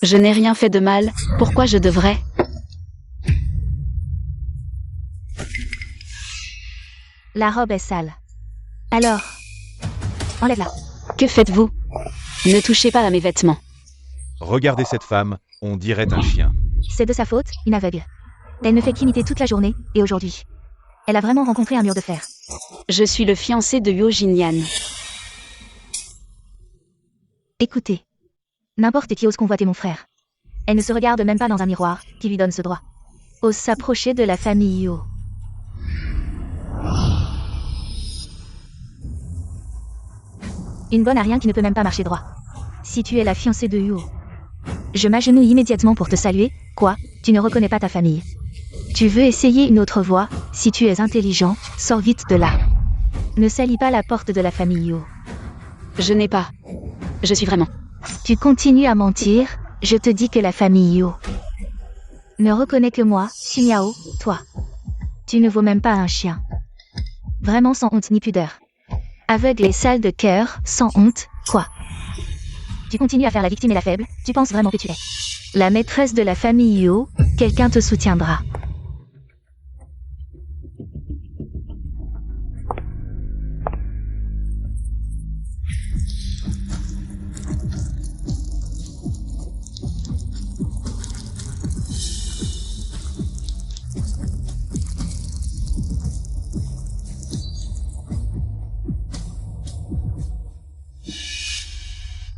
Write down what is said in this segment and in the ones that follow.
Je n'ai rien fait de mal, pourquoi je devrais? La robe est sale. Alors, enlève-la. Que faites-vous? Ne touchez pas à mes vêtements. Regardez cette femme, on dirait un chien. C'est de sa faute, une aveugle. Elle ne fait qu'imiter toute la journée, et aujourd'hui. Elle a vraiment rencontré un mur de fer. Je suis le fiancé de Yo Jinyan. Écoutez. N'importe qui ose convoiter mon frère. Elle ne se regarde même pas dans un miroir, qui lui donne ce droit. Ose s'approcher de la famille Yo. Une bonne à rien qui ne peut même pas marcher droit. Si tu es la fiancée de Yo. Je m'agenouille immédiatement pour te saluer. Quoi? Tu ne reconnais pas ta famille. Tu veux essayer une autre voie? Si tu es intelligent, sors vite de là. Ne salis pas la porte de la famille Yo. Je n'ai pas. Je suis vraiment. Tu continues à mentir, je te dis que la famille Yo ne reconnaît que moi, Xinyao, toi. Tu ne vaux même pas un chien. Vraiment sans honte ni pudeur. Aveugle et sale de cœur, sans honte, quoi. Tu continues à faire la victime et la faible, tu penses vraiment que tu es la maîtresse de la famille Yo, quelqu'un te soutiendra.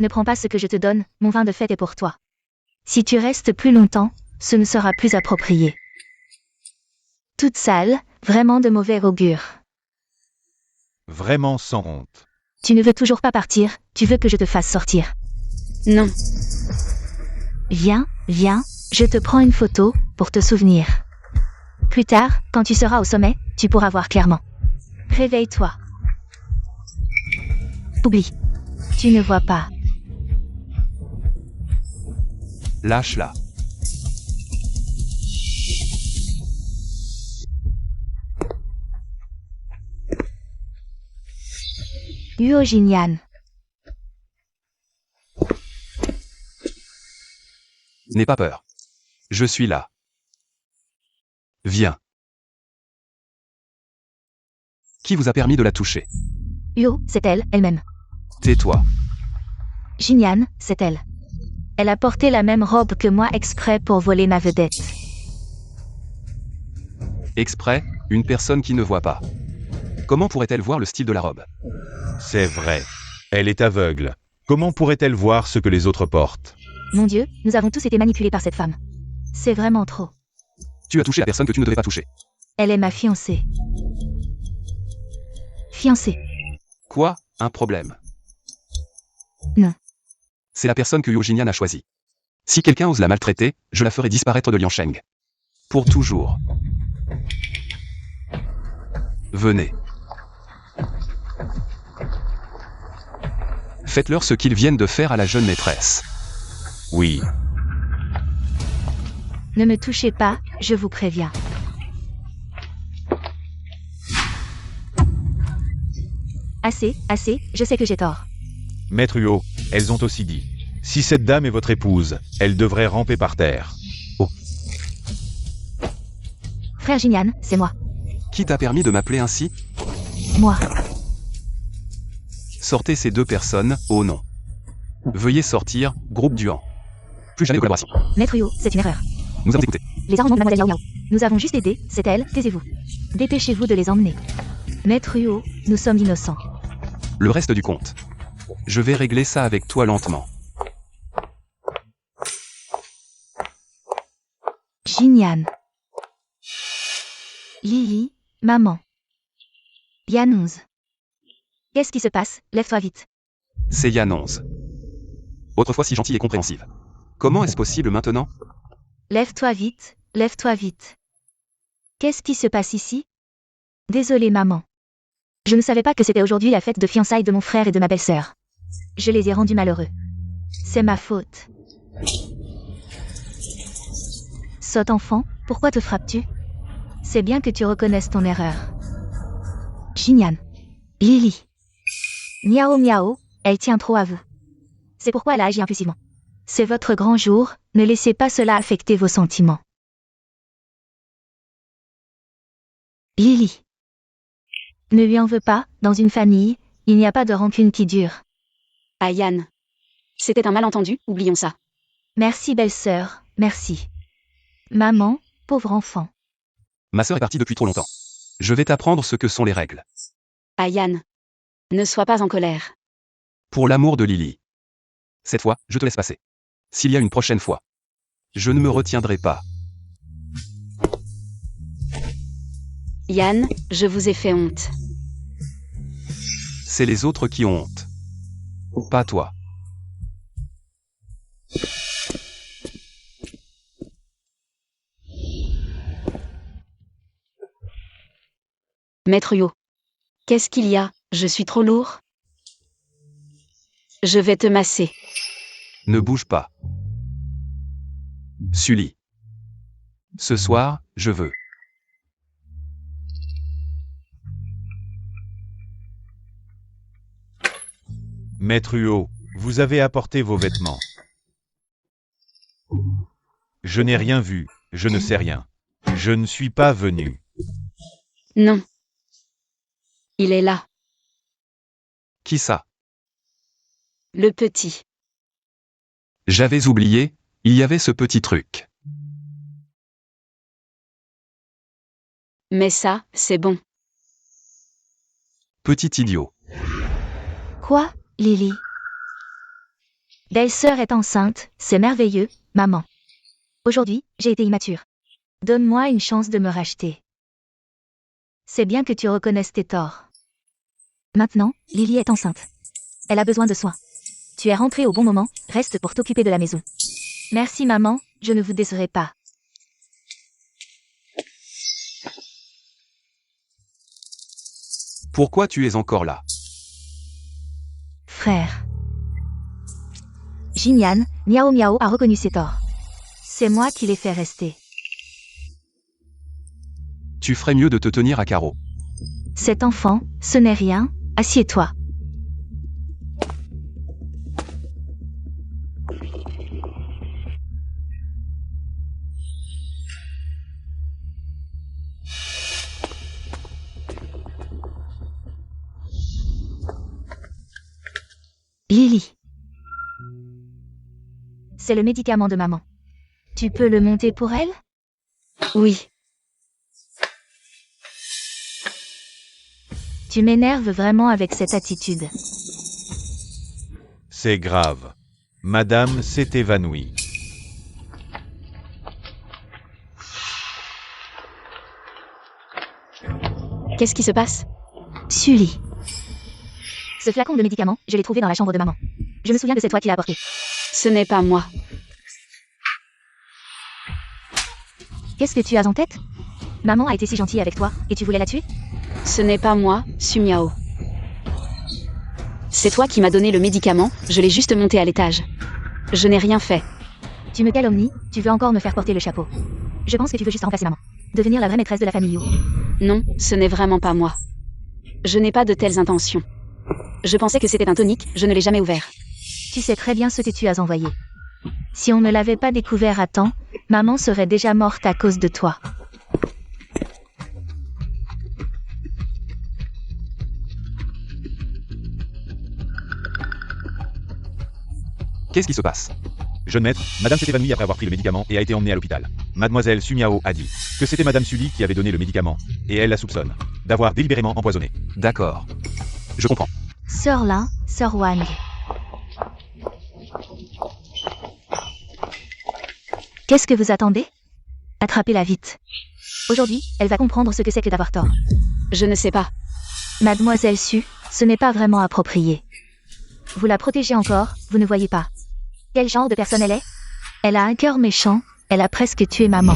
Ne prends pas ce que je te donne, mon vin de fête est pour toi. Si tu restes plus longtemps, ce ne sera plus approprié. Toute sale, vraiment de mauvais augure. Vraiment sans honte. Tu ne veux toujours pas partir, tu veux que je te fasse sortir. Non. Viens, viens, je te prends une photo, pour te souvenir. Plus tard, quand tu seras au sommet, tu pourras voir clairement. Réveille-toi. Oublie. Tu ne vois pas. Lâche-la. Yo Jinyan. N'aie pas peur. Je suis là. Viens. Qui vous a permis de la toucher? Yo, c'est elle, elle-même. Tais-toi. Jinyan, c'est elle. Elle a porté la même robe que moi exprès pour voler ma vedette. Exprès, une personne qui ne voit pas. Comment pourrait-elle voir le style de la robe? C'est vrai. Elle est aveugle. Comment pourrait-elle voir ce que les autres portent? Mon Dieu, nous avons tous été manipulés par cette femme. C'est vraiment trop. Tu as touché la personne que tu ne devais pas toucher. Elle est ma fiancée. Fiancée. Quoi? Un problème? Non. C'est la personne que Yo Jinyan a choisie. Si quelqu'un ose la maltraiter, je la ferai disparaître de Liansheng. Pour toujours. Venez. Faites-leur ce qu'ils viennent de faire à la jeune maîtresse. Oui. Ne me touchez pas, je vous préviens. Assez, assez, je sais que j'ai tort. Maître Huo, elles ont aussi dit. Si cette dame est votre épouse, elle devrait ramper par terre. Frère Jinyan, c'est moi. Qui t'a permis de m'appeler ainsi? Moi. Sortez ces deux personnes, oh non. Veuillez sortir, groupe Duan. Plus jamais de collaboration. Maître Yo, c'est une erreur. Nous avons écouté. Les arrangements de Mademoiselle Yao Yao. Nous avons juste aidé, c'est elle, taisez-vous. Dépêchez-vous de les emmener. Maître Yo, nous sommes innocents. Le reste du compte. Je vais régler ça avec toi lentement. Jinyan. Lily, maman. Yanonze. Qu'est-ce qui se passe? Lève-toi vite. C'est Yanonze. Autrefois si gentille et compréhensive. Comment est-ce possible maintenant? Lève-toi vite, lève-toi vite. Qu'est-ce qui se passe ici? Désolée maman. Je ne savais pas que c'était aujourd'hui la fête de fiançailles de mon frère et de ma belle-sœur. Je les ai rendus malheureux. C'est ma faute. Sotte enfant, pourquoi te frappes-tu? C'est bien que tu reconnaisses ton erreur. Jinyan. Lily. Miao miao, elle tient trop à vous. C'est pourquoi elle a agi impulsivement. c'est votre grand jour, ne laissez pas cela affecter vos sentiments. Lily. Ne lui en veux pas, dans une famille, il n'y a pas de rancune qui dure. Ah Yann. C'était un malentendu, oublions ça. Merci belle-sœur, merci. Maman, pauvre enfant. Ma sœur est partie depuis trop longtemps. Je vais t'apprendre ce que sont les règles. Ah Yann. Ne sois pas en colère. Pour l'amour de Lily. Cette fois, je te laisse passer. S'il y a une prochaine fois, je ne me retiendrai pas. Yann, je vous ai fait honte. C'est les autres qui ont honte. Pas toi. Maître Yo. Qu'est-ce qu'il y a? Je suis trop lourd? Je vais te masser. Ne bouge pas. Sully. Ce soir, je veux. Maître Huo, vous avez apporté vos vêtements. Je n'ai rien vu, je ne sais rien. Je ne suis pas venu. Non. Il est là. Qui ça? Le petit. J'avais oublié, il y avait ce petit truc. Mais ça, c'est bon. Petit idiot. Quoi, Lily? Belle-sœur est enceinte, c'est merveilleux, maman. Aujourd'hui, j'ai été immature. Donne-moi une chance de me racheter. C'est bien que tu reconnaisses tes torts. Maintenant, Lily est enceinte. Elle a besoin de soins. Tu es rentrée au bon moment, reste pour t'occuper de la maison. Merci maman, je ne vous décerai pas. Pourquoi tu es encore là? Frère. Jinyan, Miao Miao a reconnu ses torts. C'est moi qui l'ai fait rester. Tu ferais mieux de te tenir à carreau. Cet enfant, ce n'est rien, assieds-toi. Lily. C'est le médicament de maman. Tu peux le monter pour elle? Oui. Tu m'énerves vraiment avec cette attitude. C'est grave. Madame s'est évanouie. Qu'est-ce qui se passe? Sully. Ce flacon de médicaments, je l'ai trouvé dans la chambre de maman. Je me souviens que c'est toi qui l'as apporté. Ce n'est pas moi. Qu'est-ce que tu as en tête? Maman a été si gentille avec toi, et tu voulais la tuer? Ce n'est pas moi, Sumiao. C'est toi qui m'as donné le médicament, je l'ai juste monté à l'étage. Je n'ai rien fait. Tu me calomnies, tu veux encore me faire porter le chapeau. Je pense que tu veux juste remplacer maman. Devenir la vraie maîtresse de la famille Yu. Non, ce n'est vraiment pas moi. Je n'ai pas de telles intentions. Je pensais que c'était un tonique, je ne l'ai jamais ouvert. Tu sais très bien ce que tu as envoyé. Si on ne l'avait pas découvert à temps, maman serait déjà morte à cause de toi. Qu'est-ce qui se passe? Jeune maître, madame s'est évanouie après avoir pris le médicament et a été emmenée à l'hôpital. Mademoiselle Sumiao a dit que c'était madame Sully qui avait donné le médicament, et elle la soupçonne d'avoir délibérément empoisonné. D'accord. Je comprends. Sœur Lin, Sœur Wang. Qu'est-ce que vous attendez? Attrapez-la vite. Aujourd'hui, elle va comprendre ce que c'est que d'avoir tort. Je ne sais pas. Mademoiselle Su, ce n'est pas vraiment approprié. Vous la protégez encore, vous ne voyez pas. Quel genre de personne elle est? Elle a un cœur méchant, elle a presque tué maman.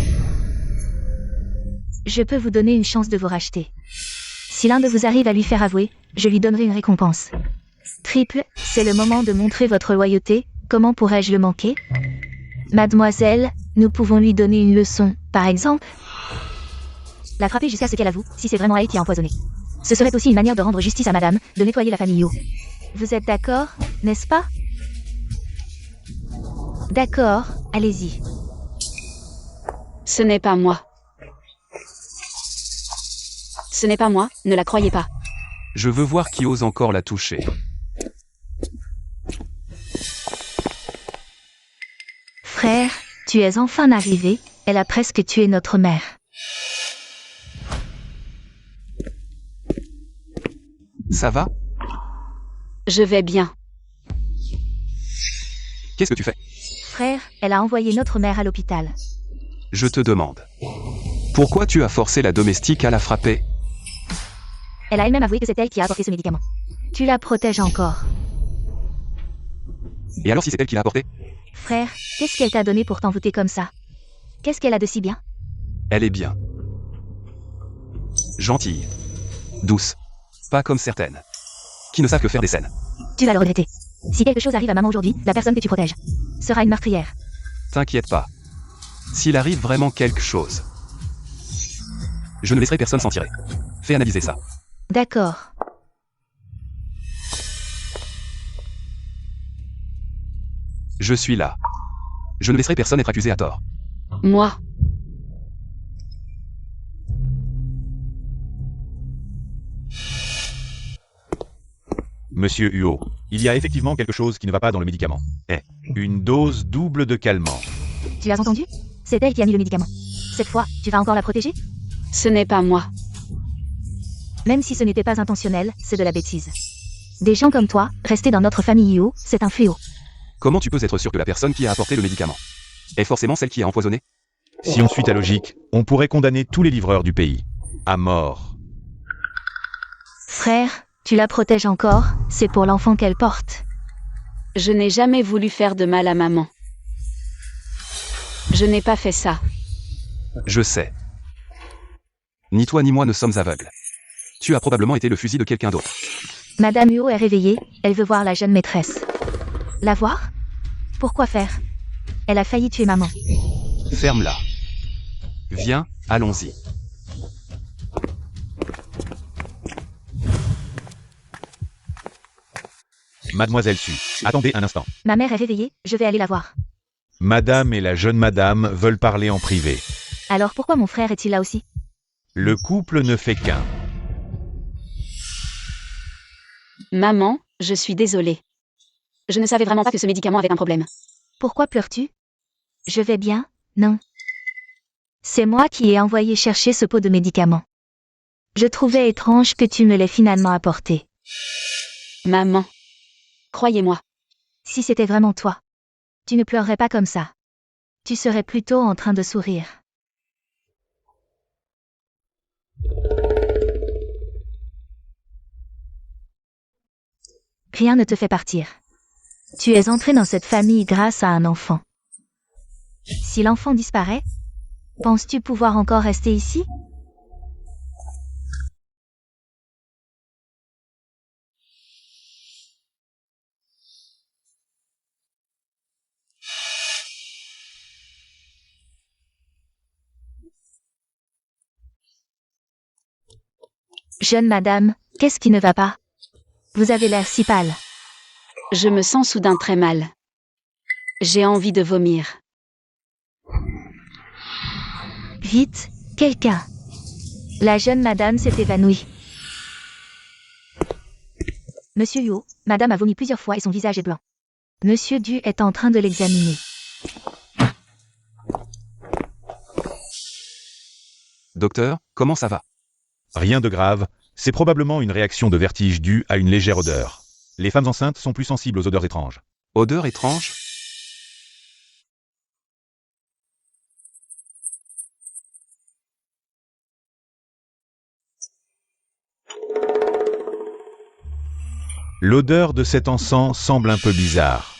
Je peux vous donner une chance de vous racheter. Si l'un de vous arrive à lui faire avouer, je lui donnerai une récompense. Triple, c'est le moment de montrer votre loyauté, comment pourrais-je le manquer? Mademoiselle, nous pouvons lui donner une leçon, par exemple. La frapper jusqu'à ce qu'elle avoue, si c'est vraiment elle qui a empoisonné. Ce serait aussi une manière de rendre justice à madame, de nettoyer la famille Yo. Vous êtes d'accord, n'est-ce pas? D'accord, allez-y. Ce n'est pas moi. Ce n'est pas moi, ne la croyez pas. Je veux voir qui ose encore la toucher. Frère, tu es enfin arrivé, elle a presque tué notre mère. Ça va? Je vais bien. Qu'est-ce que tu fais? Frère, elle a envoyé notre mère à l'hôpital. Je te demande. Pourquoi tu as forcé la domestique à la frapper? Elle a elle-même avoué que c'est elle qui a apporté ce médicament. Tu la protèges encore. Et alors si c'est elle qui l'a apporté? Frère, qu'est-ce qu'elle t'a donné pour t'envoûter comme ça? Qu'est-ce qu'elle a de si bien? Elle est bien. Gentille. Douce. Pas comme certaines. Qui ne savent que faire des scènes. Tu vas le regretter. Si quelque chose arrive à maman aujourd'hui, la personne que tu protèges sera une meurtrière. T'inquiète pas. S'il arrive vraiment quelque chose, je ne laisserai personne s'en tirer. Fais analyser ça. D'accord. Je suis là. Je ne laisserai personne être accusé à tort. Moi. Monsieur Huot, il y a effectivement quelque chose qui ne va pas dans le médicament. Une dose double de calmant. Tu as entendu? C'est elle qui a mis le médicament. Cette fois, tu vas encore la protéger? Ce n'est pas moi. Même si ce n'était pas intentionnel, c'est de la bêtise. Des gens comme toi, rester dans notre famille Huot, c'est un fléau. Comment tu peux être sûr que la personne qui a apporté le médicament est forcément celle qui a empoisonné? Si on suit ta logique, on pourrait condamner tous les livreurs du pays. À mort. Frère, tu la protèges encore, c'est pour l'enfant qu'elle porte. Je n'ai jamais voulu faire de mal à maman. Je n'ai pas fait ça. Je sais. Ni toi ni moi ne sommes aveugles. Tu as probablement été le fusil de quelqu'un d'autre. Madame Huot est réveillée, elle veut voir la jeune maîtresse. La voir? Pourquoi faire? Elle a failli tuer maman. Ferme-la. Viens, allons-y. Mademoiselle Su, attendez un instant. Ma mère est réveillée, je vais aller la voir. Madame et la jeune madame veulent parler en privé. Alors pourquoi mon frère est-il là aussi? Le couple ne fait qu'un. Maman, je suis désolée. Je ne savais vraiment pas que ce médicament avait un problème. Pourquoi pleures-tu? Je vais bien, non. C'est moi qui ai envoyé chercher ce pot de médicaments. Je trouvais étrange que tu me l'aies finalement apporté. Maman. Croyez-moi. Si c'était vraiment toi, tu ne pleurerais pas comme ça. Tu serais plutôt en train de sourire. Rien ne te fait partir. Tu es entré dans cette famille grâce à un enfant. Si l'enfant disparaît, penses-tu pouvoir encore rester ici? Jeune madame, qu'est-ce qui ne va pas? Vous avez l'air si pâle. Je me sens soudain très mal. J'ai envie de vomir. Vite, quelqu'un. La jeune madame s'est évanouie. Monsieur Huot, madame a vomi plusieurs fois et son visage est blanc. Monsieur Du est en train de l'examiner. Docteur, comment ça va? Rien de grave, c'est probablement une réaction de vertige due à une légère odeur. Les femmes enceintes sont plus sensibles aux odeurs étranges. Odeur étrange? L'odeur de cet encens semble un peu bizarre.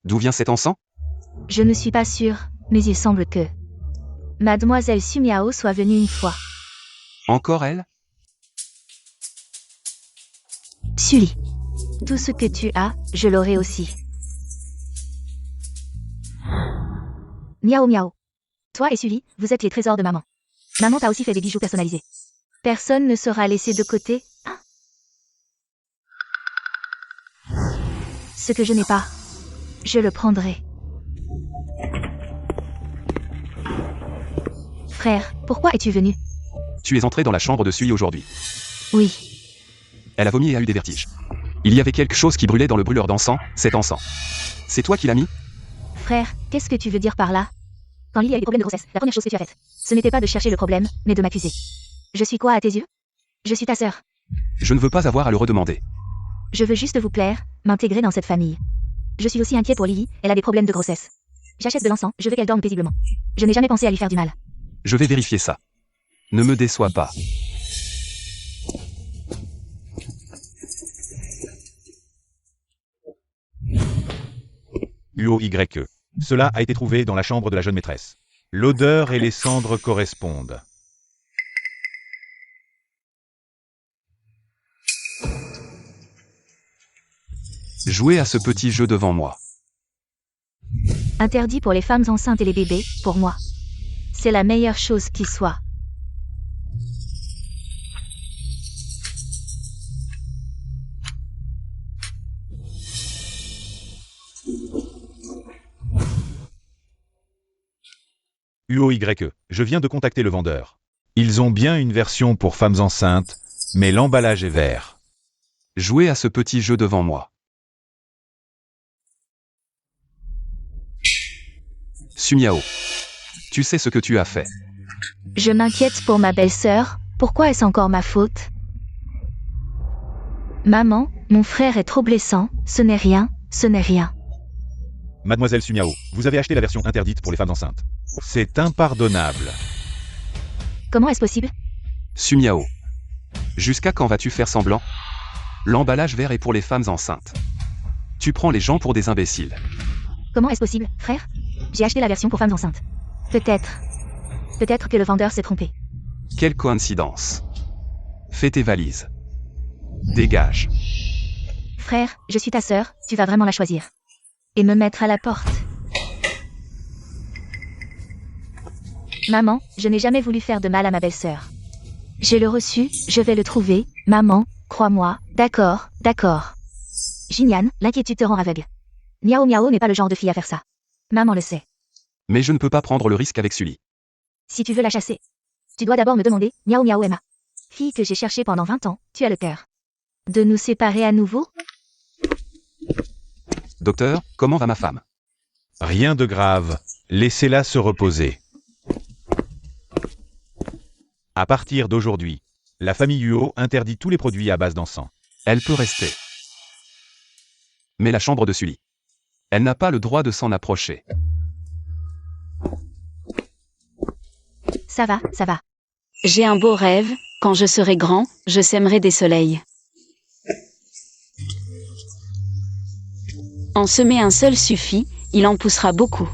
D'où vient cet encens? Je ne suis pas sûre, mais il semble que Mademoiselle Su Miao soit venue une fois. Encore elle? Sully. Tout ce que tu as, je l'aurai aussi. Miao Miao. Toi et Sully, vous êtes les trésors de maman. Maman t'a aussi fait des bijoux personnalisés. Personne ne sera laissé de côté, hein? Ce que je n'ai pas, je le prendrai. Frère, pourquoi es-tu venu? Tu es entré dans la chambre de Sui aujourd'hui. Oui. Elle a vomi et a eu des vertiges. Il y avait quelque chose qui brûlait dans le brûleur d'encens, cet encens. C'est toi qui l'as mis? Frère, qu'est-ce que tu veux dire par là? Quand Lily a eu des problèmes de grossesse, la première chose que tu as faite, ce n'était pas de chercher le problème, mais de m'accuser. Je suis quoi à tes yeux? Je suis ta sœur. Je ne veux pas avoir à le redemander. Je veux juste vous plaire, m'intégrer dans cette famille. Je suis aussi inquiet pour Lily, elle a des problèmes de grossesse. J'achète de l'encens, je veux qu'elle dorme paisiblement. Je n'ai jamais pensé à lui faire du mal. Je vais vérifier ça. Ne me déçois pas. UOYE. Cela a été trouvé dans la chambre de la jeune maîtresse. L'odeur et les cendres correspondent. Jouez à ce petit jeu devant moi. Interdit pour les femmes enceintes et les bébés, pour moi. C'est la meilleure chose qui soit. UOYE. Je viens de contacter le vendeur. Ils ont bien une version pour femmes enceintes, mais l'emballage est vert. Jouez à ce petit jeu devant moi. Sumiao. Tu sais ce que tu as fait. Je m'inquiète pour ma belle-sœur, pourquoi est-ce encore ma faute? Maman, mon frère est trop blessant, ce n'est rien, ce n'est rien. Mademoiselle Sumiao, vous avez acheté la version interdite pour les femmes enceintes. C'est impardonnable. Comment est-ce possible? Sumiao. Jusqu'à quand vas-tu faire semblant? L'emballage vert est pour les femmes enceintes. Tu prends les gens pour des imbéciles. Comment est-ce possible, frère? J'ai acheté la version pour femmes enceintes. Peut-être que le vendeur s'est trompé. Quelle coïncidence. Fais tes valises. Dégage. Frère, je suis ta sœur, tu vas vraiment la choisir. Et me mettre à la porte. Maman, je n'ai jamais voulu faire de mal à ma belle-sœur. J'ai le reçu, je vais le trouver, maman, crois-moi, d'accord, d'accord. Jinyan, l'inquiétude te rend aveugle. Miao Miao n'est pas le genre de fille à faire ça. Maman le sait. Mais je ne peux pas prendre le risque avec Sully. Si tu veux la chasser, tu dois d'abord me demander, Miao Miao Emma. Fille que j'ai cherchée pendant 20 ans, tu as le cœur de nous séparer à nouveau? Docteur, comment va ma femme? Rien de grave. Laissez-la se reposer. À partir d'aujourd'hui, la famille Uo interdit tous les produits à base d'encens. Elle peut rester. Mais la chambre de Sully. Elle n'a pas le droit de s'en approcher. Ça va, ça va. J'ai un beau rêve, quand je serai grand, je sèmerai des soleils. En semer un seul suffit, il en poussera beaucoup.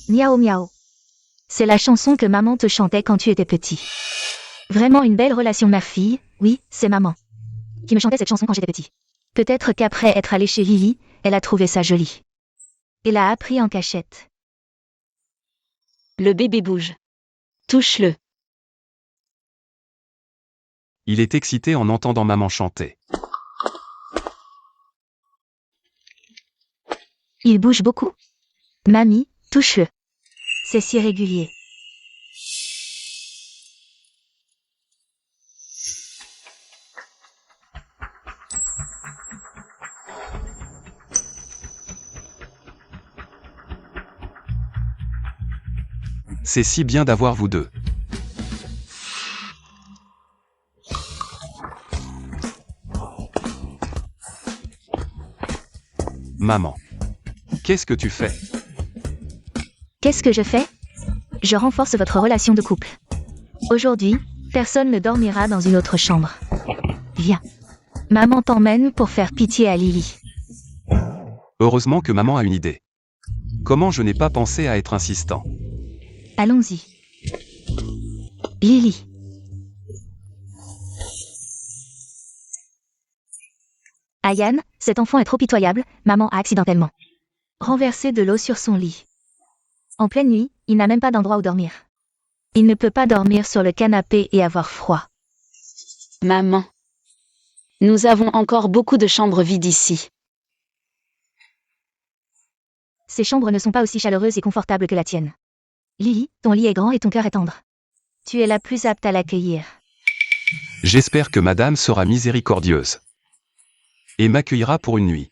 Miao Miao. C'est la chanson que maman te chantait quand tu étais petit. Vraiment une belle relation mère-fille, oui, c'est maman qui me chantait cette chanson quand j'étais petit. Peut-être qu'après être allée chez Vivi, elle a trouvé ça joli. Et l'a appris en cachette. Le bébé bouge. Touche-le. Il est excité en entendant maman chanter. Il bouge beaucoup. Mamie, touche-le. C'est si régulier. C'est si bien d'avoir vous deux. Maman. Qu'est-ce que tu fais? Qu'est-ce que je fais? Je renforce votre relation de couple. Aujourd'hui, personne ne dormira dans une autre chambre. Viens. Maman t'emmène pour faire pitié à Lily. Heureusement que maman a une idée. Comment je n'ai pas pensé à être insistant? Allons-y. Lily. Ayan, cet enfant est trop pitoyable, maman a accidentellement renversé de l'eau sur son lit. En pleine nuit, il n'a même pas d'endroit où dormir. Il ne peut pas dormir sur le canapé et avoir froid. Maman. Nous avons encore beaucoup de chambres vides ici. Ces chambres ne sont pas aussi chaleureuses et confortables que la tienne. Lily, ton lit est grand et ton cœur est tendre. Tu es la plus apte à l'accueillir. J'espère que madame sera miséricordieuse. Et m'accueillera pour une nuit.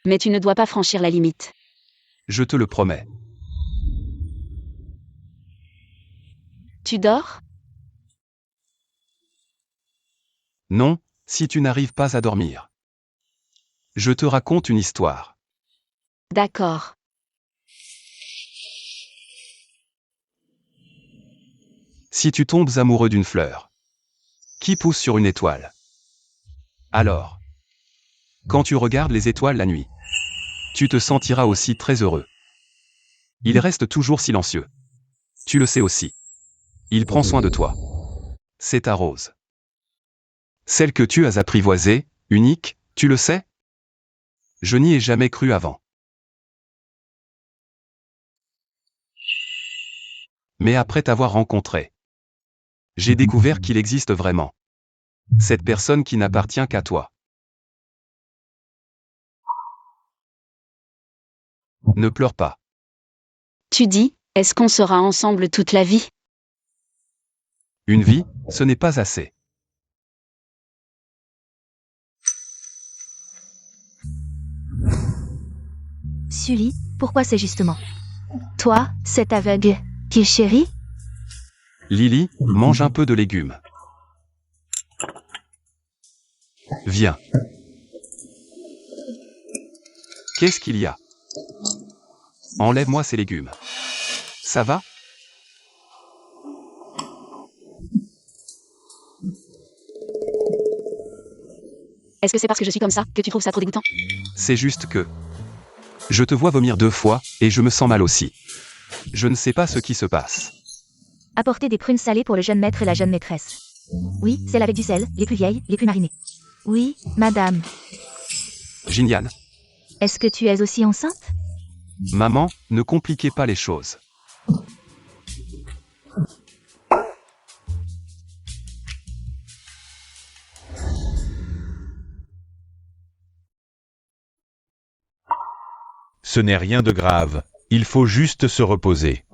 Mais tu ne dois pas franchir la limite. Je te le promets. Tu dors? Non, si tu n'arrives pas à dormir. Je te raconte une histoire. D'accord. Si tu tombes amoureux d'une fleur qui pousse sur une étoile, alors, quand tu regardes les étoiles la nuit, tu te sentiras aussi très heureux. Il reste toujours silencieux. Tu le sais aussi. Il prend soin de toi. C'est ta rose. Celle que tu as apprivoisée, unique, tu le sais? Je n'y ai jamais cru avant. Mais après t'avoir rencontré, j'ai découvert qu'il existe vraiment. Cette personne qui n'appartient qu'à toi. Ne pleure pas. Tu dis, est-ce qu'on sera ensemble toute la vie? Une vie, ce n'est pas assez. Sully, pourquoi c'est justement toi, cet aveugle, qu'il chérit? Lily, mange un peu de légumes. Viens. Qu'est-ce qu'il y a? Enlève-moi ces légumes. Ça va? Est-ce que c'est parce que je suis comme ça que tu trouves ça trop dégoûtant? C'est juste que... Je te vois vomir 2 fois, et je me sens mal aussi. Je ne sais pas ce qui se passe. Apporter des prunes salées pour le jeune maître et la jeune maîtresse. Oui, celles avec du sel, les plus vieilles, les plus marinées. Oui, madame. Génial. Est-ce que tu es aussi enceinte? Maman, ne compliquez pas les choses. Ce n'est rien de grave. Il faut juste se reposer.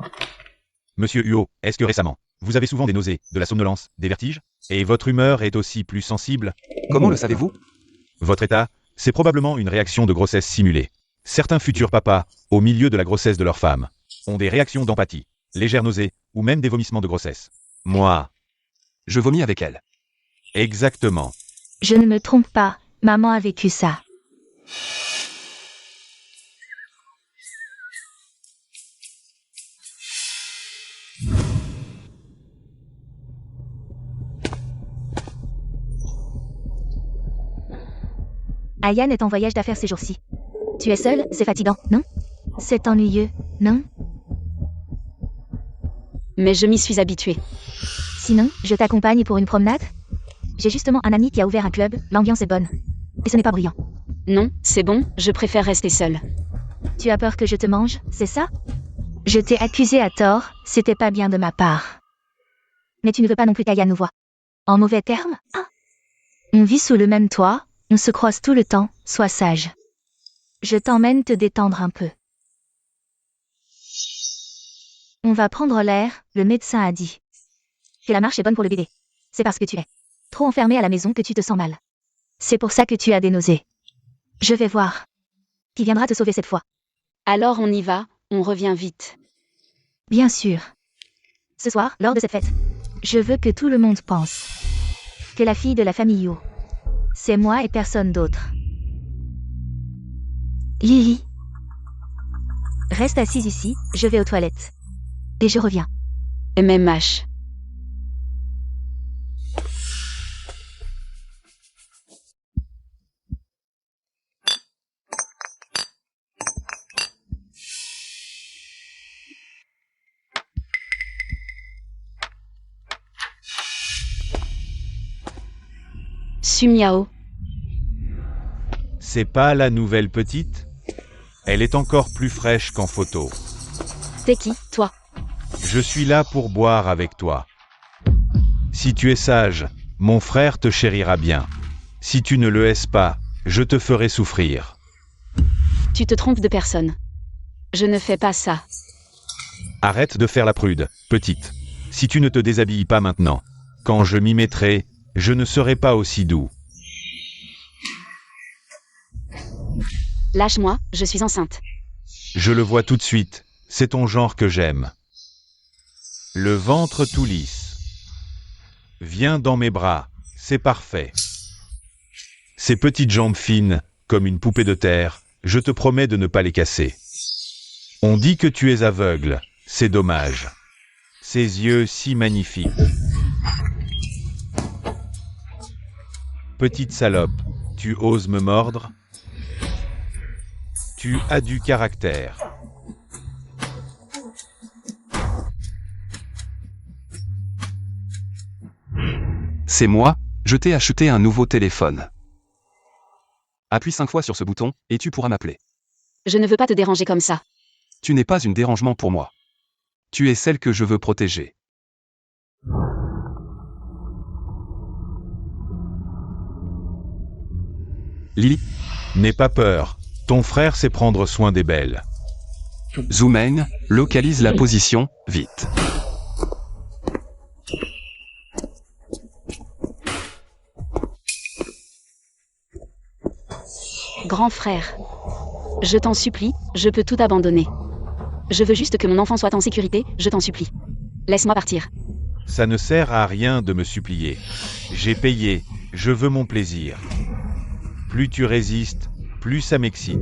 Monsieur Huo, est-ce que récemment, vous avez souvent des nausées, de la somnolence, des vertiges? Et votre humeur est aussi plus sensible? Comment le savez-vous? Votre état, c'est probablement une réaction de grossesse simulée. Certains futurs papas, au milieu de la grossesse de leur femme, ont des réactions d'empathie, légères nausées, ou même des vomissements de grossesse. Moi, Je vomis avec elle. exactement. Je ne me trompe pas, maman a vécu ça. Ayan est en voyage d'affaires ces jours-ci. Tu es seule, c'est fatigant, non? C'est ennuyeux, non? Mais je m'y suis habituée. Sinon, je t'accompagne pour une promenade? J'ai justement un ami qui a ouvert un club, l'ambiance est bonne. Et ce n'est pas bruyant. Non, c'est bon, je préfère rester seule. Tu as peur que je te mange, c'est ça? Je t'ai accusé à tort, c'était pas bien de ma part. Mais tu ne veux pas non plus qu'Ayan nous voie. En mauvais termes? Ah. On vit sous le même toit, on se croise tout le temps, sois sage. Je t'emmène te détendre un peu. On va prendre l'air, le médecin a dit. Que la marche est bonne pour le bébé. C'est parce que tu es trop enfermé à la maison que tu te sens mal. C'est pour ça que tu as des nausées. Je vais voir. Qui viendra te sauver cette fois? Alors on y va, on revient vite. Bien sûr. Ce soir, lors de cette fête, je veux que tout le monde pense que la fille de la famille Yo, c'est moi et personne d'autre. Lily. Reste assise ici, je vais aux toilettes. Et je reviens. MMH. Sumiao. C'est pas la nouvelle petite? Elle est encore plus fraîche qu'en photo. T'es qui, toi? Je suis là pour boire avec toi. Si tu es sage, Mon frère te chérira bien. Si tu ne le haises pas, je te ferai souffrir. Tu te trompes de personne. Je ne fais pas ça. Arrête de faire la prude, petite. Si tu ne te déshabilles pas maintenant, quand je m'y mettrai, je ne serai pas aussi doux. Lâche-moi, je suis enceinte. Je le vois tout de suite, c'est ton genre que j'aime. Le ventre tout lisse. Viens dans mes bras, c'est parfait. Ces petites jambes fines, comme une poupée de terre, je te promets de ne pas les casser. On dit que tu es aveugle, c'est dommage. Ces yeux si magnifiques. Petite salope, tu oses me mordre? Tu as du caractère. C'est moi, je t'ai acheté un nouveau téléphone. Appuie 5 fois sur ce bouton, et tu pourras m'appeler. Je ne veux pas te déranger comme ça. Tu n'es pas un dérangement pour moi. Tu es celle que je veux protéger. Lily, N'aie pas peur, ton frère sait prendre soin des belles. zoom in, localise la position, vite. Grand frère. Je t'en supplie, je peux tout abandonner. Je veux juste que mon enfant soit en sécurité, je t'en supplie. Laisse-moi partir. Ça ne sert à rien de me supplier. J'ai payé, je veux mon plaisir. Plus tu résistes, plus ça m'excite.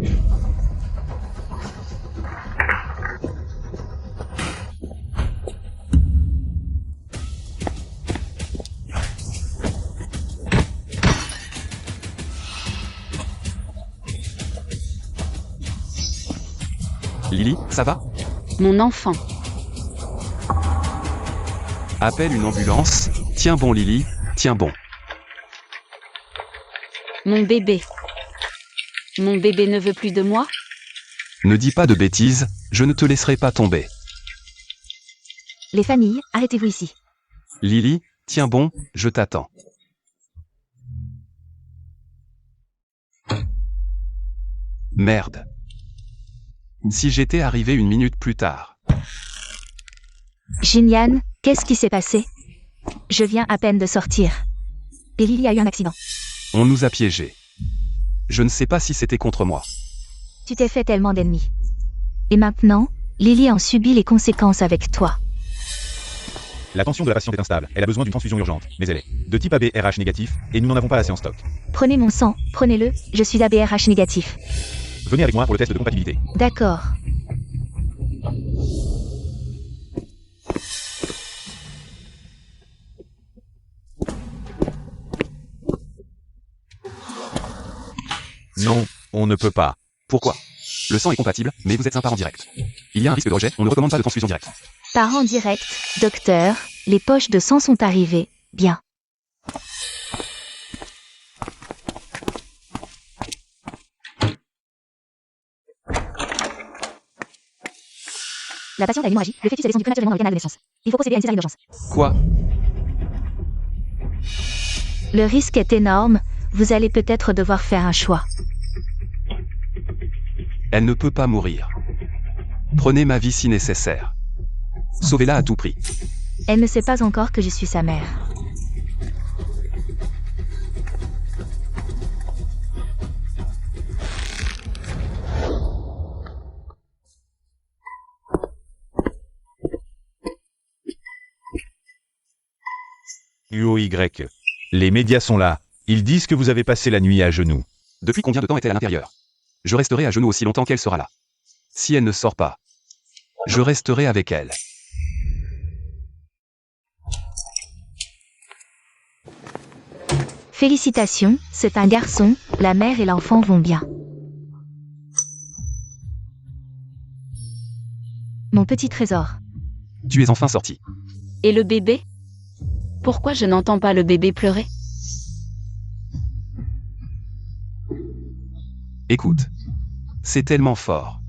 Lily, ça va? Mon enfant. Appelle une ambulance. Tiens bon Lily, tiens bon. Mon bébé. Mon bébé ne veut plus de moi? Ne dis pas de bêtises, je ne te laisserai pas tomber. Les familles, arrêtez-vous ici. Lily, tiens bon, je t'attends. Merde. Si j'étais arrivé une minute plus tard. Jinyan, qu'est-ce qui s'est passé? Je viens à peine de sortir. Et Lily a eu un accident. On nous a piégés. Je ne sais pas si c'était contre moi. Tu t'es fait tellement d'ennemis. Et maintenant, Lily en subit les conséquences avec toi. La tension de la patiente est instable, elle a besoin d'une transfusion urgente, mais elle est de type ABRH négatif, et nous n'en avons pas assez en stock. Prenez mon sang, prenez-le, je suis ABRH négatif. Venez avec moi pour le test de compatibilité. D'accord. Non, on ne peut pas. Pourquoi? Le sang est compatible, mais vous êtes un parent direct. Il y a un risque de rejet, on ne recommande pas de transfusion directe. Parents direct, docteur, les poches de sang sont arrivées. Bien. La patiente a une hémorragie, le fœtus a descendu prématurément dans le canal de naissance. Il faut procéder à une césarienne d'urgence. Quoi? Le risque est énorme, vous allez peut-être devoir faire un choix. Elle ne peut pas mourir. Prenez ma vie si nécessaire. Sauvez-la à tout prix. Elle ne sait pas encore que je suis sa mère. UOY. Les médias sont là. Ils disent que vous avez passé la nuit à genoux. Depuis combien de temps est-elle à l'intérieur? Je resterai à genoux aussi longtemps qu'elle sera là. Si elle ne sort pas, je resterai avec elle. Félicitations, c'est un garçon, la mère et l'enfant vont bien. Mon petit trésor. Tu es enfin sorti. Et le bébé? Pourquoi je n'entends pas le bébé pleurer? Écoute. C'est tellement fort.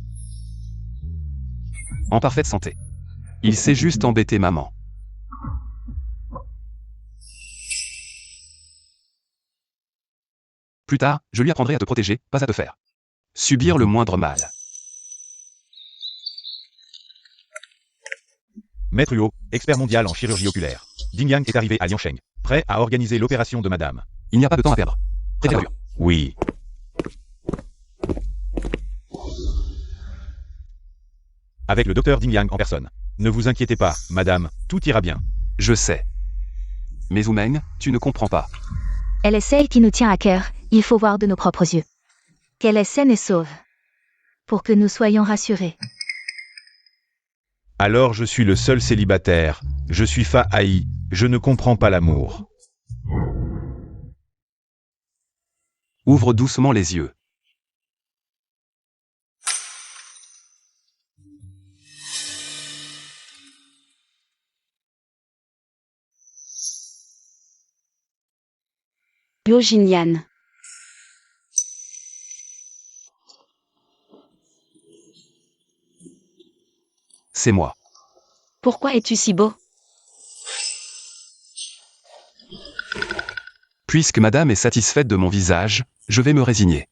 En parfaite santé. Il s'est juste embêté maman. Plus tard, je lui apprendrai à te protéger, pas à te faire subir le moindre mal. Maître Huo, expert mondial en chirurgie oculaire. Ding Yang est arrivé à Liansheng, prêt à organiser l'opération de madame. Il n'y a pas de temps à perdre. Préparez-vous. Oui. Avec le docteur Ding Yang en personne. Ne vous inquiétez pas, madame, tout ira bien. Je sais. Mais Oumeng, tu ne comprends pas. Elle est celle qui nous tient à cœur, il faut voir de nos propres yeux. Qu'elle est saine et sauve. Pour que nous soyons rassurés. Alors je suis le seul célibataire. Je suis Fa Haï. Je ne comprends pas l'amour. Ouvre doucement les yeux. Yo Jinyan. C'est moi. Pourquoi es-tu si beau? Puisque madame est satisfaite de mon visage, je vais me résigner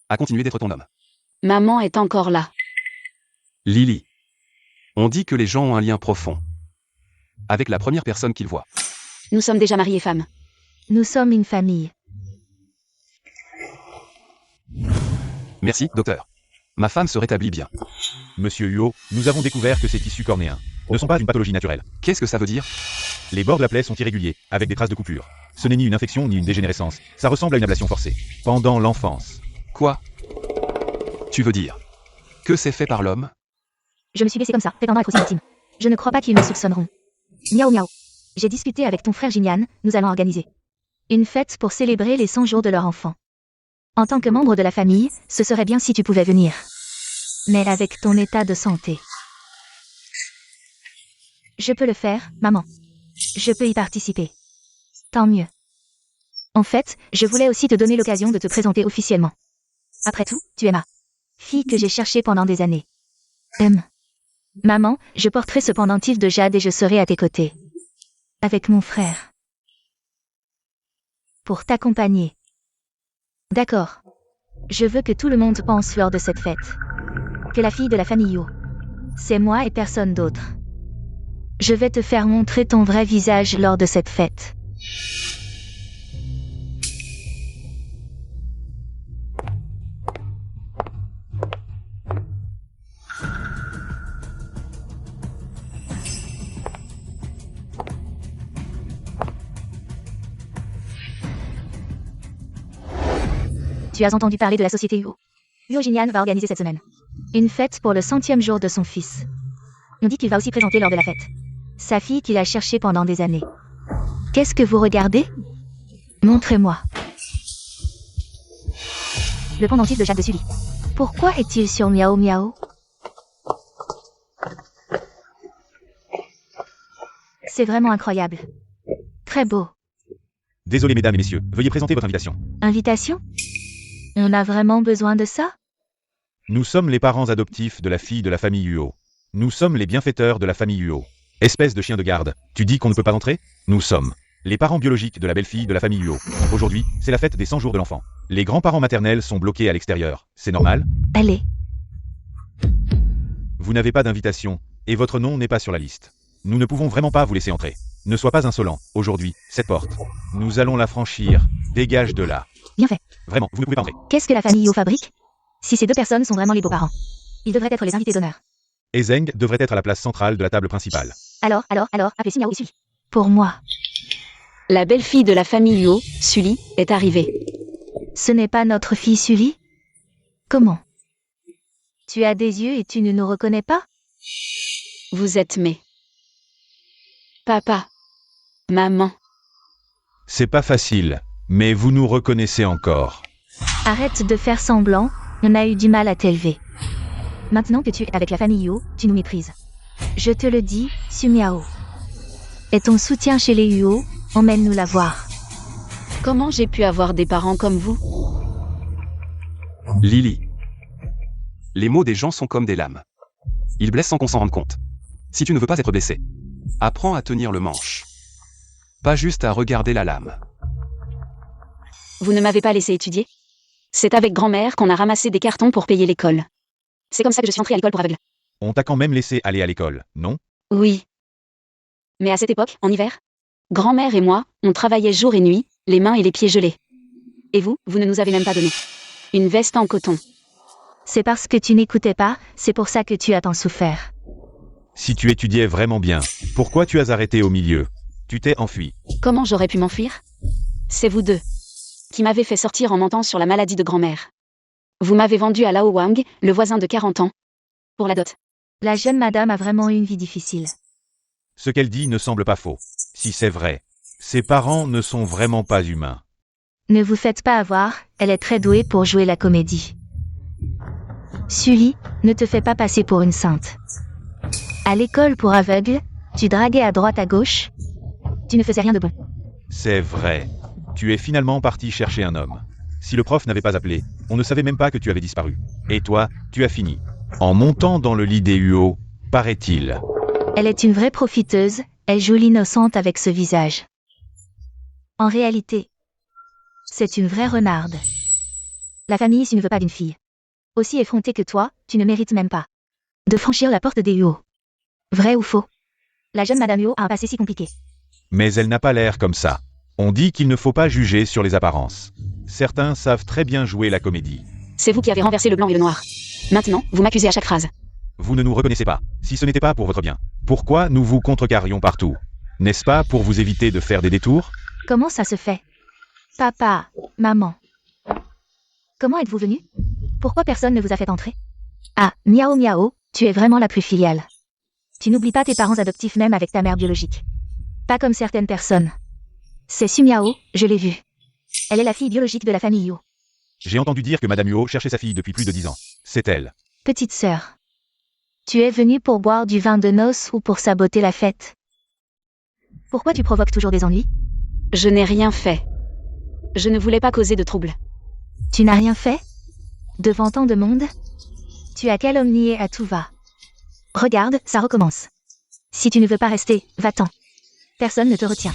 à continuer d'être ton homme. Maman est encore là. Lily. On dit que les gens ont un lien profond avec la première personne qu'ils voient. Nous sommes déjà mariés femmes. Nous sommes une famille. Merci, docteur. Ma femme se rétablit bien. Monsieur Huo, nous avons découvert que ces tissus cornéens ne sont pas une pathologie naturelle. Qu'est-ce que ça veut dire? Les bords de la plaie sont irréguliers, avec des traces de coupure. Ce n'est ni une infection ni une dégénérescence. Ça ressemble à une ablation forcée. Pendant l'enfance. Quoi? Tu veux dire que c'est fait par l'homme? Je me suis laissé comme ça, prétendant être aussi intime. Je ne crois pas qu'ils me soupçonneront. Miaou miaou. J'ai discuté avec ton frère Jinyan, nous allons organiser une fête pour célébrer les 100 jours de leur enfant. En tant que membre de la famille, ce serait bien si tu pouvais venir. Mais avec ton état de santé. Je peux le faire, maman. Je peux y participer. Tant mieux. En fait, je voulais aussi te donner l'occasion de te présenter officiellement. Après tout, tu es ma fille que j'ai cherchée pendant des années. Maman, je porterai ce pendentif de jade et je serai à tes côtés. Avec mon frère. Pour t'accompagner. D'accord. Je veux que tout le monde pense lors de cette fête que la fille de la famille Yo, c'est moi et personne d'autre. Je vais te faire montrer ton vrai visage lors de cette fête. Tu as entendu parler de la société Huo. Huo Jinyan va organiser cette semaine une fête pour le 100e jour de son fils. On dit qu'il va aussi présenter lors de la fête sa fille qu'il a cherchée pendant des années. Qu'est-ce que vous regardez? Montrez-moi. Le pendentif de jade de Sully. Pourquoi est-il sur Miao Miao? C'est vraiment incroyable. Très beau. Désolé mesdames et messieurs, veuillez présenter votre invitation. Invitation? On a vraiment besoin de ça? Nous sommes les parents adoptifs de la fille de la famille Huo. Nous sommes les bienfaiteurs de la famille Huo. Espèce de chien de garde, tu dis qu'on ne peut pas entrer? Nous sommes les parents biologiques de la belle-fille de la famille Huo. Aujourd'hui, c'est la fête des 100 jours de l'enfant. Les grands-parents maternels sont bloqués à l'extérieur. C'est normal? Allez. Vous n'avez pas d'invitation, et votre nom n'est pas sur la liste. Nous ne pouvons vraiment pas vous laisser entrer. Ne sois pas insolent. Aujourd'hui, cette porte, nous allons la franchir. Dégage de là. Bien fait. Vraiment, vous ne pouvez pas entrer. Qu'est-ce que la famille Yo fabrique? Si ces deux personnes sont vraiment les beaux-parents, ils devraient être les invités d'honneur. Ezeng devrait être à la place centrale de la table principale. Alors, appelez Miao et Sully. Pour moi, La belle-fille de la famille Huo, Sully, est arrivée. ce n'est pas notre fille Sully? Comment? Tu as des yeux et tu ne nous reconnais pas? Vous êtes mes papa, maman. C'est pas facile, mais vous nous reconnaissez encore. Arrête de faire semblant, on a eu du mal à t'élever. Maintenant que tu es avec la famille Huo, tu nous méprises. Je te le dis, Sumiao. Et ton soutien chez les Huo, emmène-nous la voir. Comment j'ai pu avoir des parents comme vous? Lily. Les mots des gens sont comme des lames. Ils blessent sans qu'on s'en rende compte. Si tu ne veux pas être blessé, apprends à tenir le manche. Pas juste à regarder la lame. Vous ne m'avez pas laissé étudier? C'est avec grand-mère qu'on a ramassé des cartons pour payer l'école. C'est comme ça que je suis entrée à l'école pour aveugles. On t'a quand même laissé aller à l'école, non? Oui. Mais à cette époque, en hiver, grand-mère et moi, on travaillait jour et nuit, les mains et les pieds gelés. Et vous ne nous avez même pas donné une veste en coton. C'est parce que tu n'écoutais pas, c'est pour ça que tu as tant souffert. Si tu étudiais vraiment bien, pourquoi tu as arrêté au milieu? Tu t'es enfui. Comment j'aurais pu m'enfuir? C'est vous deux qui m'avez fait sortir en mentant sur la maladie de grand-mère. Vous m'avez vendu à Lao Wang, le voisin de 40 ans, pour la dot. La jeune madame a vraiment eu une vie difficile. Ce qu'elle dit ne semble pas faux. Si c'est vrai, ses parents ne sont vraiment pas humains. Ne vous faites pas avoir, elle est très douée pour jouer la comédie. Sully, ne te fais pas passer pour une sainte. À l'école pour aveugles, tu draguais à droite à gauche. Tu ne faisais rien de bon. C'est vrai. Tu es finalement parti chercher un homme. Si le prof n'avait pas appelé, on ne savait même pas que tu avais disparu. Et toi, tu as fini en montant dans le lit des Huo, paraît-il. Elle est une vraie profiteuse, elle joue l'innocente avec ce visage. En réalité, c'est une vraie renarde. La famille ici ne veut pas d'une fille. Aussi effrontée que toi, tu ne mérites même pas de franchir la porte des Huo. Vrai ou faux? La jeune Madame Huo a un passé si compliqué. Mais elle n'a pas l'air comme ça. On dit qu'il ne faut pas juger sur les apparences. Certains savent très bien jouer la comédie. C'est vous qui avez renversé le blanc et le noir. Maintenant, vous m'accusez à chaque phrase. Vous ne nous reconnaissez pas. Si ce n'était pas pour votre bien, pourquoi nous vous contrecarrions partout? N'est-ce pas pour vous éviter de faire des détours? Comment ça se fait? Papa, maman. Comment êtes-vous venu? Pourquoi personne ne vous a fait entrer? Ah, Miao Miao, tu es vraiment la plus filiale. Tu n'oublies pas tes parents adoptifs même avec ta mère biologique. Pas comme certaines personnes. C'est Su Miao, je l'ai vue. Elle est la fille biologique de la famille Huo. J'ai entendu dire que Madame Huo cherchait sa fille depuis plus de 10 ans. C'est elle. Petite sœur. Tu es venue pour boire du vin de noces ou pour saboter la fête? Pourquoi tu provoques toujours des ennuis? Je n'ai rien fait. Je ne voulais pas causer de troubles. Tu n'as rien fait? Devant tant de monde? Tu as calomnié à tout va. Regarde, ça recommence. Si tu ne veux pas rester, va-t'en. Personne ne te retient.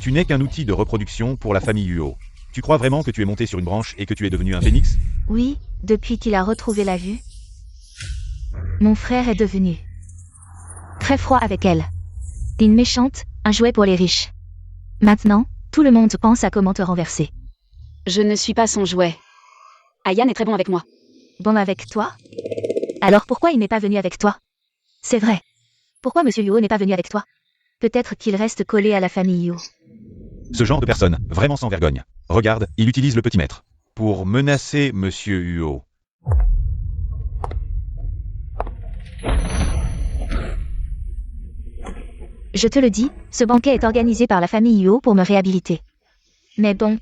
Tu n'es qu'un outil de reproduction pour la famille Huo. Tu crois vraiment que tu es monté sur une branche et que tu es devenu un phénix? Oui, depuis qu'il a retrouvé la vue. Mon frère est devenu très froid avec elle. Une méchante, un jouet pour les riches. Maintenant, tout le monde pense à comment te renverser. Je ne suis pas son jouet. Ayan est très bon avec moi. Bon avec toi? Alors pourquoi il n'est pas venu avec toi? C'est vrai. Pourquoi Monsieur Huo n'est pas venu avec toi? Peut-être qu'il reste collé à la famille Huo. Ce genre de personne, vraiment sans vergogne. Regarde, il utilise le petit maître pour menacer Monsieur Huo. Je te le dis, ce banquet est organisé par la famille Huo pour me réhabiliter. Mais bon,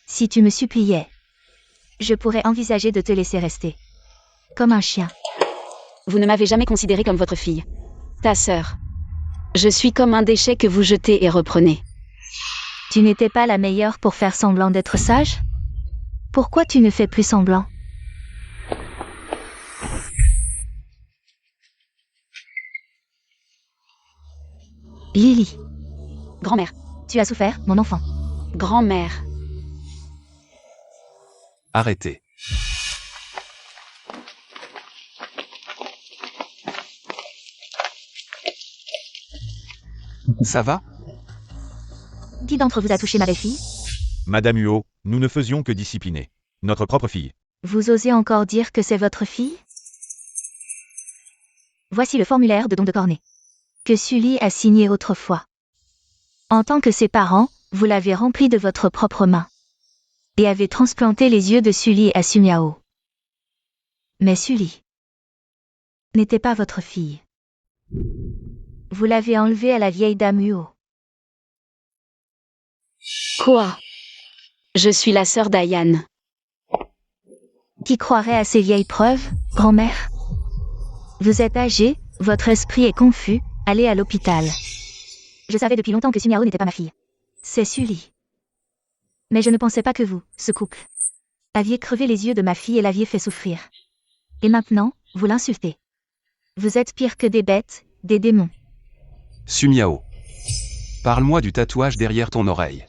si tu me suppliais, je pourrais envisager de te laisser rester. Comme un chien. Vous ne m'avez jamais considérée comme votre fille. Ta sœur. Je suis comme un déchet que vous jetez et reprenez. Tu n'étais pas la meilleure pour faire semblant d'être sage? Pourquoi tu ne fais plus semblant? Lily. Grand-mère. Tu as souffert, mon enfant. Grand-mère. Arrêtez. Ça va? Qui d'entre vous a touché ma belle-fille? Madame Huo, nous ne faisions que discipliner notre propre fille. Vous osez encore dire que c'est votre fille? Voici le formulaire de don de cornet que Sully a signé autrefois. En tant que ses parents, vous l'avez rempli de votre propre main et avez transplanté les yeux de Sully à Su Miao. Mais Sully n'était pas votre fille. Vous l'avez enlevée à la vieille dame Huo. Quoi? Je suis la sœur d'Ayan. Qui croirait à ces vieilles preuves, grand-mère? Vous êtes âgée, votre esprit est confus, allez à l'hôpital. Je savais depuis longtemps que Su Miao n'était pas ma fille. C'est Sully. Mais je ne pensais pas que vous, ce couple, aviez crevé les yeux de ma fille et l'aviez fait souffrir. Et maintenant, vous l'insultez. Vous êtes pire que des bêtes, des démons. Su Miao. Parle-moi du tatouage derrière ton oreille.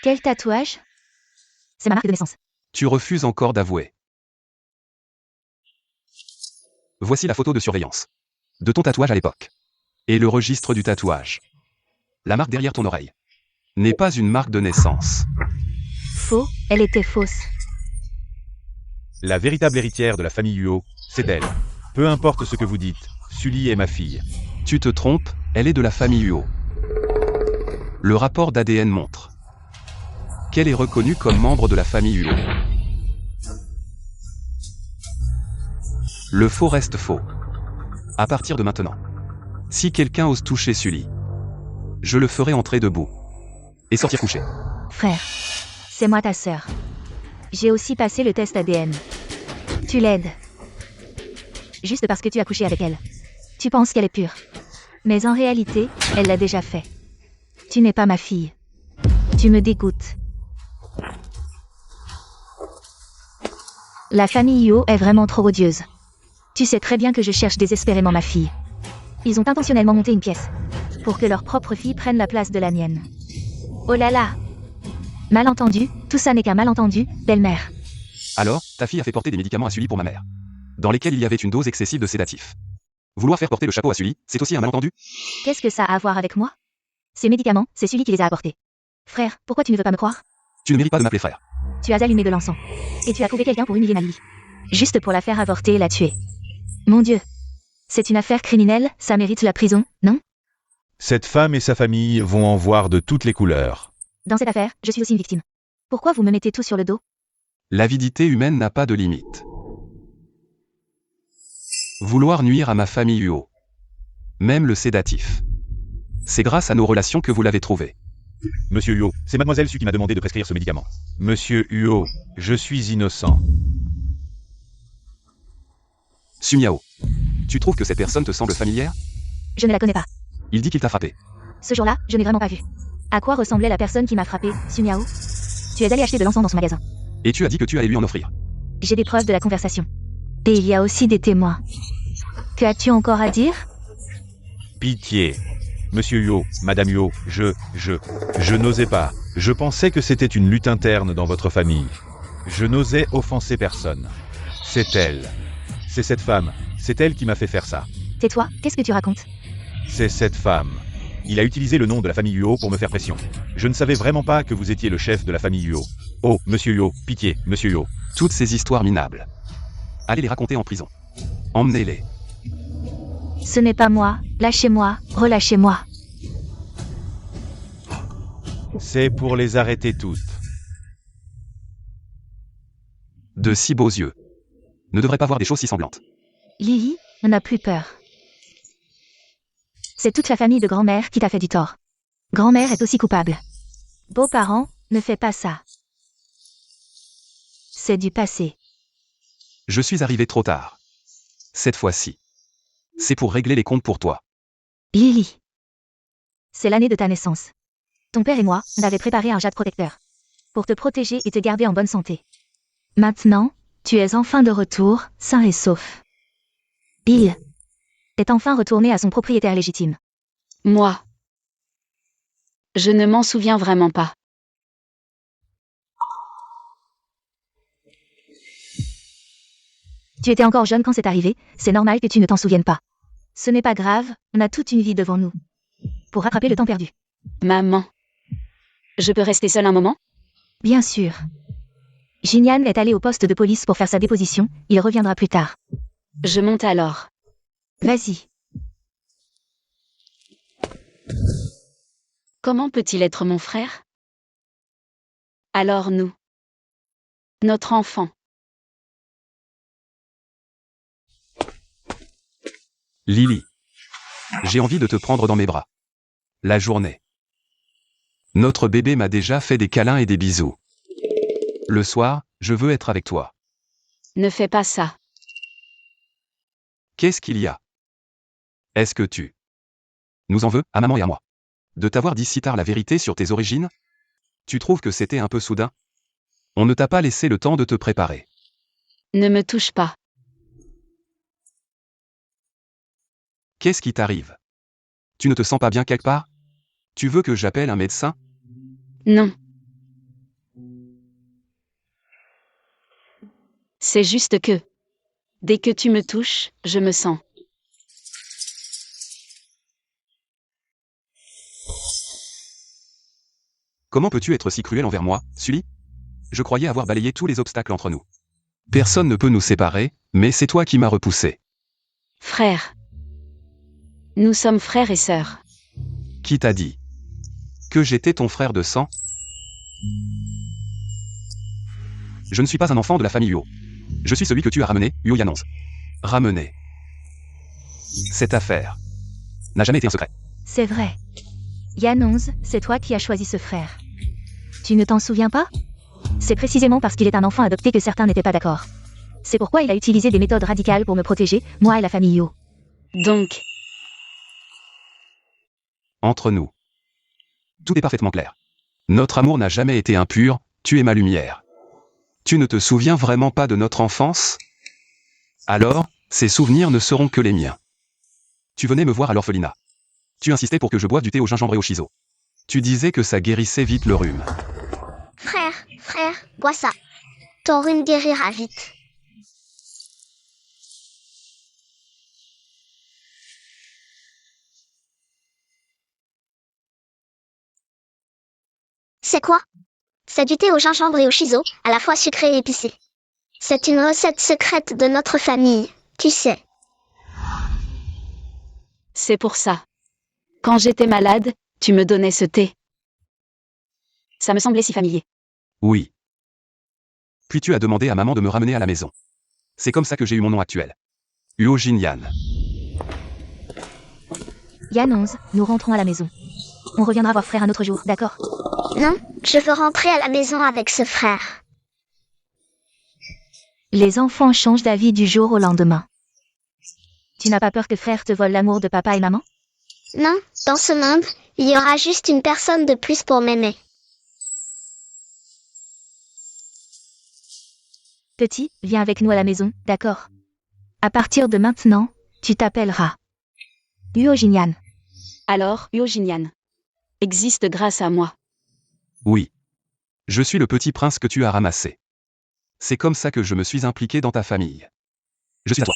Quel tatouage? C'est ma marque de naissance. Tu refuses encore d'avouer. Voici la photo de surveillance. De ton tatouage à l'époque. Et le registre du tatouage. La marque derrière ton oreille. N'est pas une marque de naissance. Faux, elle était fausse. La véritable héritière de la famille Huo, c'est elle. Peu importe ce que vous dites, Sully est ma fille. Tu te trompes, elle est de la famille Huo. Le rapport d'ADN montre qu'elle est reconnue comme membre de la famille Huo. Le faux reste faux. À partir de maintenant. Si quelqu'un ose toucher Sully, je le ferai entrer debout. Et sortir couché. Frère, c'est moi ta sœur. J'ai aussi passé le test ADN. Tu l'aides. Juste parce que tu as couché avec elle. Tu penses qu'elle est pure. Mais en réalité, elle l'a déjà fait. Tu n'es pas ma fille. Tu me dégoûtes. La famille Yo est vraiment trop odieuse. Tu sais très bien que je cherche désespérément ma fille. Ils ont intentionnellement monté une pièce. Pour que leur propre fille prenne la place de la mienne. Oh là là! Malentendu, tout ça n'est qu'un malentendu, belle-mère. Alors, ta fille a fait porter des médicaments à Sully pour ma mère. Dans lesquels il y avait une dose excessive de sédatifs. Vouloir faire porter le chapeau à Sully, c'est aussi un malentendu? Qu'est-ce que ça a à voir avec moi? Ces médicaments, c'est Sully qui les a apportés. Frère, pourquoi tu ne veux pas me croire? Tu ne mérites pas de m'appeler frère. Tu as allumé de l'encens. Et tu as trouvé quelqu'un pour humilier Mali. Juste pour la faire avorter et la tuer. Mon Dieu. C'est une affaire criminelle, ça mérite la prison, non? Cette femme et sa famille vont en voir de toutes les couleurs. Dans cette affaire, je suis aussi une victime. Pourquoi vous me mettez tout sur le dos? L'avidité humaine n'a pas de limite. Vouloir nuire à ma famille Huo. Même le sédatif. C'est grâce à nos relations que vous l'avez trouvé. Monsieur Huo, c'est mademoiselle Su qui m'a demandé de prescrire ce médicament. Monsieur Huo, je suis innocent. Su Miao. Tu trouves que cette personne te semble familière? Je ne la connais pas. Il dit qu'il t'a frappé. Ce jour-là, je n'ai vraiment pas vu. À quoi ressemblait la personne qui m'a frappé, Su Miao? Tu es allé acheter de l'encens dans ce magasin. Et tu as dit que tu allais lui en offrir. J'ai des preuves de la conversation. Et il y a aussi des témoins. Que as-tu encore à dire? Pitié. Monsieur Huo, Madame Huo, je n'osais pas. Je pensais que c'était une lutte interne dans votre famille. Je n'osais offenser personne. C'est elle. C'est cette femme. C'est elle qui m'a fait faire ça. Tais-toi, qu'est-ce que tu racontes? C'est cette femme. Il a utilisé le nom de la famille Huo pour me faire pression. Je ne savais vraiment pas que vous étiez le chef de la famille Huo. Oh, Monsieur Huo, pitié, Monsieur Huo. Toutes ces histoires minables. Allez les raconter en prison. Emmenez-les. Ce n'est pas moi, lâchez-moi, relâchez-moi. C'est pour les arrêter toutes. De si beaux yeux. Ne devrait pas voir des choses si semblantes. Lily, on n'a plus peur. C'est toute la famille de grand-mère qui t'a fait du tort. Grand-mère est aussi coupable. Beaux-parents, ne fais pas ça. C'est du passé. Je suis arrivé trop tard. Cette fois-ci. C'est pour régler les comptes pour toi. Lily. C'est l'année de ta naissance. Ton père et moi, on avait préparé un jade protecteur. Pour te protéger et te garder en bonne santé. Maintenant, tu es enfin de retour, sain et sauf. Bill est enfin retourné à son propriétaire légitime. Moi. Je ne m'en souviens vraiment pas. Tu étais encore jeune quand c'est arrivé, c'est normal que tu ne t'en souviennes pas. Ce n'est pas grave, on a toute une vie devant nous. Pour rattraper le temps perdu. Maman. Je peux rester seule un moment? Bien sûr. Jinyan est allé au poste de police pour faire sa déposition, il reviendra plus tard. Je monte alors. Vas-y. Comment peut-il être mon frère? Alors nous. Notre enfant. Lily. J'ai envie de te prendre dans mes bras. La journée. Notre bébé m'a déjà fait des câlins et des bisous. Le soir, je veux être avec toi. Ne fais pas ça. Qu'est-ce qu'il y a? Est-ce que tu nous en veux, à maman et à moi? De t'avoir dit si tard la vérité sur tes origines? Tu trouves que c'était un peu soudain? On ne t'a pas laissé le temps de te préparer. Ne me touche pas. Qu'est-ce qui t'arrive? Tu ne te sens pas bien quelque part? Tu veux que j'appelle un médecin? Non. C'est juste que, dès que tu me touches, je me sens. Comment peux-tu être si cruel envers moi, Sully? Je croyais avoir balayé tous les obstacles entre nous. Personne ne peut nous séparer, mais c'est toi qui m'as repoussé. Frère. Nous sommes frères et sœurs. Qui t'a dit que j'étais ton frère de sang? Je ne suis pas un enfant de la famille Uo. Je suis celui que tu as ramené, Uo Yanonze. Ramené. Cette affaire n'a jamais été un secret. C'est vrai. Yanonze, c'est toi qui as choisi ce frère. Tu ne t'en souviens pas? C'est précisément parce qu'il est un enfant adopté que certains n'étaient pas d'accord. C'est pourquoi il a utilisé des méthodes radicales pour me protéger, moi et la famille Yo. Donc, Entre nous, tout est parfaitement clair. Notre amour n'a jamais été impur, tu es ma lumière. Tu ne te souviens vraiment pas de notre enfance? Alors, ces souvenirs ne seront que les miens. Tu venais me voir à l'orphelinat. Tu insistais pour que je boive du thé au gingembre et au shiso. Tu disais que ça guérissait vite le rhume. Frère, bois ça. Ton rhume guérira vite. C'est quoi? C'est du thé au gingembre et au shiso, à la fois sucré et épicé. C'est une recette secrète de notre famille, tu sais. c'est pour ça. Quand j'étais malade, tu me donnais ce thé. Ça me semblait si familier. Oui. Puis tu as demandé à maman de me ramener à la maison. C'est comme ça que j'ai eu mon nom actuel. Uo Jinyan. Yanonze, nous rentrons à la maison. On reviendra voir frère un autre jour, d'accord? Non, je veux rentrer à la maison avec ce frère. Les enfants changent d'avis du jour au lendemain. Tu n'as pas peur que frère te vole l'amour de papa et maman? Non, dans ce monde, il y aura juste une personne de plus pour m'aimer. Petit, viens avec nous à la maison, d'accord? À partir de maintenant, tu t'appelleras Uo Jinyan. Alors, Uo Jinyan existe grâce à moi. Oui. Je suis le petit prince que tu as ramassé. C'est comme ça que je me suis impliqué dans ta famille. Je suis à toi.